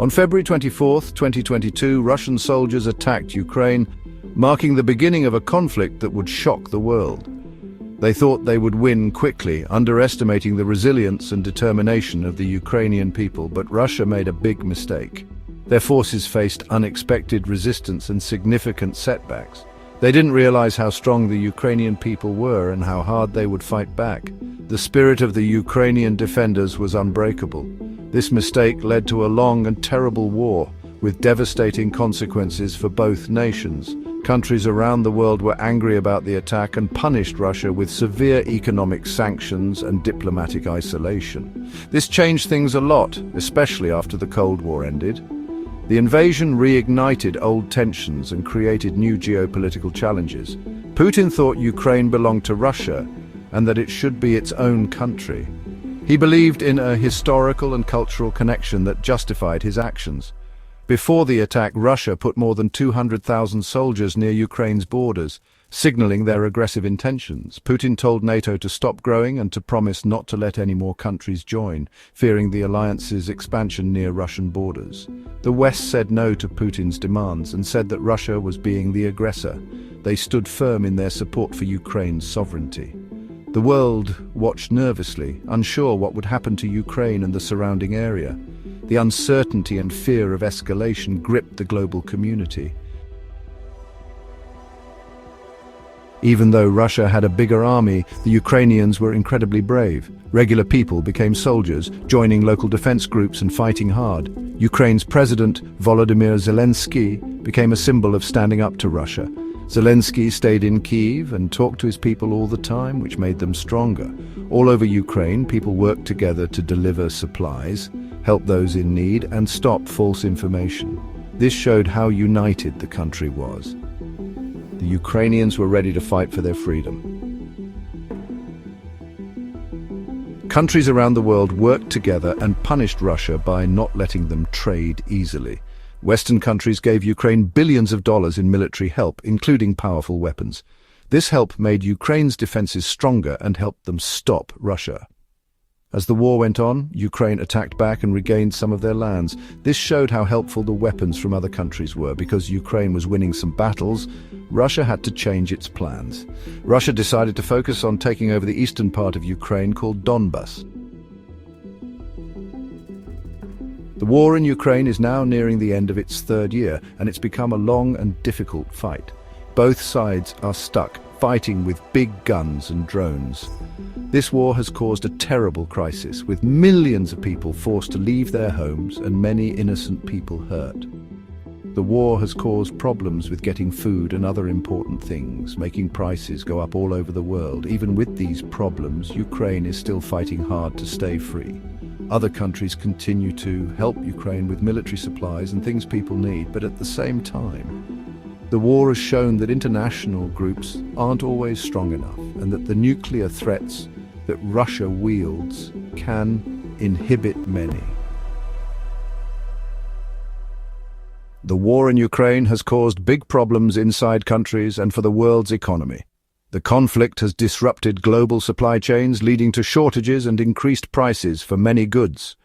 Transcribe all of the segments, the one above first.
On February 24, 2022, Russian soldiers attacked Ukraine, marking the beginning of a conflict that would shock the world. They thought they would win quickly, underestimating the resilience and determination of the Ukrainian people, but Russia made a big mistake. Their forces faced unexpected resistance and significant setbacks. They didn't realize how strong the Ukrainian people were and how hard they would fight back. The spirit of the Ukrainian defenders was unbreakable. This mistake led to a long and terrible war, with devastating consequences for both nations. Countries around the world were angry about the attack and punished Russia with severe economic sanctions and diplomatic isolation. This changed things a lot, especially after the Cold War ended. The invasion reignited old tensions and created new geopolitical challenges. Putin thought Ukraine belonged to Russia and that it should be its own country. He believed in a historical and cultural connection that justified his actions. Before the attack, Russia put more than 200,000 soldiers near Ukraine's borders, signaling their aggressive intentions. Putin told NATO to stop growing and to promise not to let any more countries join, fearing the alliance's expansion near Russian borders. The West said no to Putin's demands and said that Russia was being the aggressor. They stood firm in their support for Ukraine's sovereignty. The world watched nervously, unsure what would happen to Ukraine and the surrounding area. The uncertainty and fear of escalation gripped the global community. Even though Russia had a bigger army, the Ukrainians were incredibly brave. Regular people became soldiers, joining local defense groups and fighting hard. Ukraine's president, Volodymyr Zelensky, became a symbol of standing up to Russia. Zelensky stayed in Kyiv and talked to his people all the time, which made them stronger. All over Ukraine, people worked together to deliver supplies, help those in need, and stop false information. This showed how united the country was. The Ukrainians were ready to fight for their freedom. Countries around the world worked together and punished Russia by not letting them trade easily. Western countries gave Ukraine billions of dollars in military help, including powerful weapons. This help made Ukraine's defenses stronger and helped them stop Russia. As the war went on, Ukraine attacked back and regained some of their lands. This showed how helpful the weapons from other countries were. Because Ukraine was winning some battles, Russia had to change its plans. Russia decided to focus on taking over the eastern part of Ukraine called Donbas. The war in Ukraine is now nearing the end of its third year, and it's become a long and difficult fight. Both sides are stuck, fighting with big guns and drones. This war has caused a terrible crisis, with millions of people forced to leave their homes and many innocent people hurt. The war has caused problems with getting food and other important things, making prices go up all over the world. Even with these problems, Ukraine is still fighting hard to stay free. Other countries continue to help Ukraine with military supplies and things people need, but at the same time, the war has shown that international groups aren't always strong enough, and that the nuclear threats that Russia wields can inhibit many. The war in Ukraine has caused big problems inside countries and for the world's economy. The conflict has disrupted global supply chains, leading to shortages and increased prices for many goods.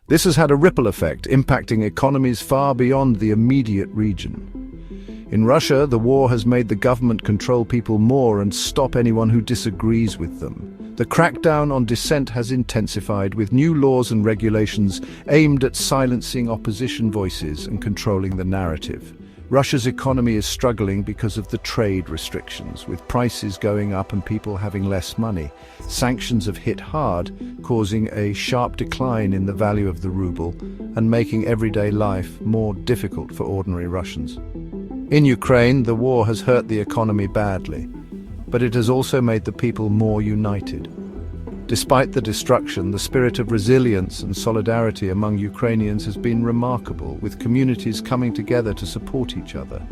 This has had a ripple effect, impacting economies far beyond the immediate region. In Russia, the war has made the government control people more and stop anyone who disagrees with them. The crackdown on dissent has intensified, with new laws and regulations aimed at silencing opposition voices and controlling the narrative. Russia's economy is struggling because of the trade restrictions, with prices going up and people having less money. Sanctions have hit hard, causing a sharp decline in the value of the ruble and making everyday life more difficult for ordinary Russians. In Ukraine, the war has hurt the economy badly, but it has also made the people more united. Despite the destruction, the spirit of resilience and solidarity among Ukrainians has been remarkable, with communities coming together to support each other.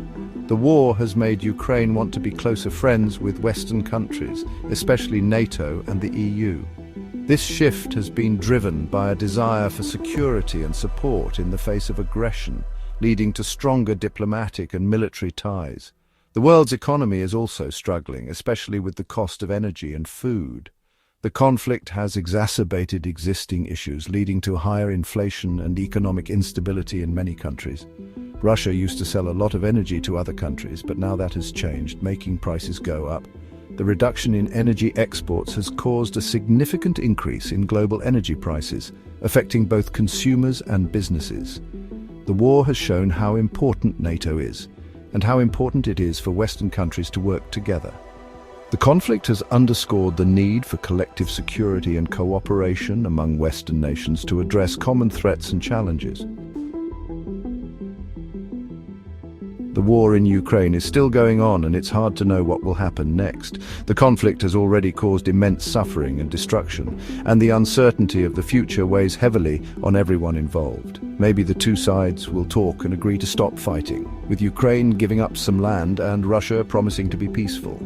The war has made Ukraine want to be closer friends with Western countries, especially NATO and the EU. This shift has been driven by a desire for security and support in the face of aggression, leading to stronger diplomatic and military ties. The world's economy is also struggling, especially with the cost of energy and food. The conflict has exacerbated existing issues, leading to higher inflation and economic instability in many countries. Russia used to sell a lot of energy to other countries, but now that has changed, making prices go up. The reduction in energy exports has caused a significant increase in global energy prices, affecting both consumers and businesses. The war has shown how important NATO is, and how important it is for Western countries to work together. The conflict has underscored the need for collective security and cooperation among Western nations to address common threats and challenges. The war in Ukraine is still going on, and it's hard to know what will happen next. The conflict has already caused immense suffering and destruction, and the uncertainty of the future weighs heavily on everyone involved. Maybe the two sides will talk and agree to stop fighting, with Ukraine giving up some land and Russia promising to be peaceful.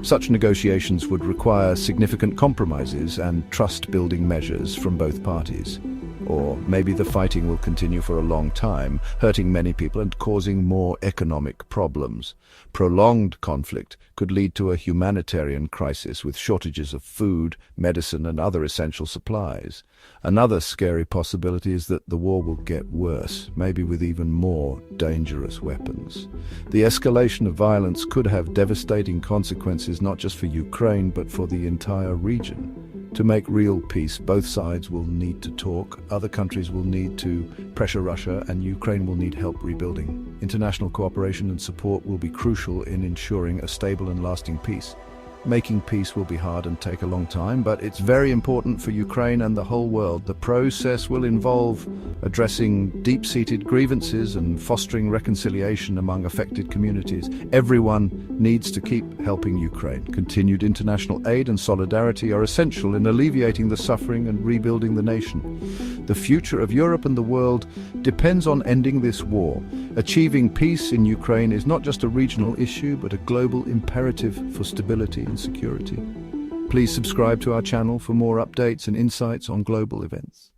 Such negotiations would require significant compromises and trust-building measures from both parties. Or maybe the fighting will continue for a long time, hurting many people and causing more economic problems. Prolonged conflict could lead to a humanitarian crisis with shortages of food, medicine, and other essential supplies. Another scary possibility is that the war will get worse, maybe with even more dangerous weapons. The escalation of violence could have devastating consequences not just for Ukraine but for the entire region. To make real peace, both sides will need to talk, other countries will need to pressure Russia, and Ukraine will need help rebuilding. International cooperation and support will be crucial in ensuring a stable and lasting peace. Making peace will be hard and take a long time, but it's very important for Ukraine and the whole world. The process will involve addressing deep-seated grievances and fostering reconciliation among affected communities. Everyone needs to keep helping Ukraine. Continued international aid and solidarity are essential in alleviating the suffering and rebuilding the nation. The future of Europe and the world depends on ending this war. Achieving peace in Ukraine is not just a regional issue, but a global imperative for stability and security. Please subscribe to our channel for more updates and insights on global events.